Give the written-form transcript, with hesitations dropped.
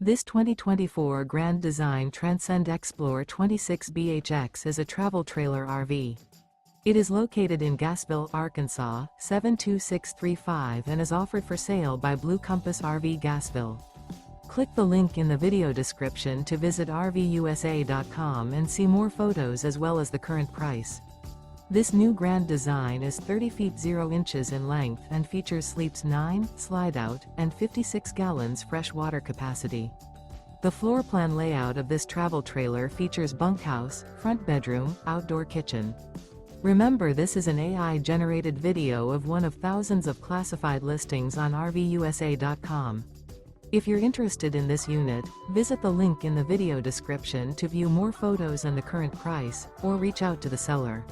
This 2024 Grand Design Transcend Xplor 26BHX is a travel trailer RV. It is located in Gassville, Arkansas, 72635 and is offered for sale by Blue Compass RV Gassville. Click the link in the video description to visit RVUSA.com and see more photos as well as the current price. This new Grand Design is 30 feet 0 inches in length and features sleeps 9, Slideout, and 56 gallons fresh water capacity. The floor plan layout of this travel trailer features bunkhouse, front bedroom, outdoor kitchen. Remember, this is an AI-generated video of one of thousands of classified listings on RVUSA.com. If you're interested in this unit, visit the link in the video description to view more photos and the current price, or reach out to the seller.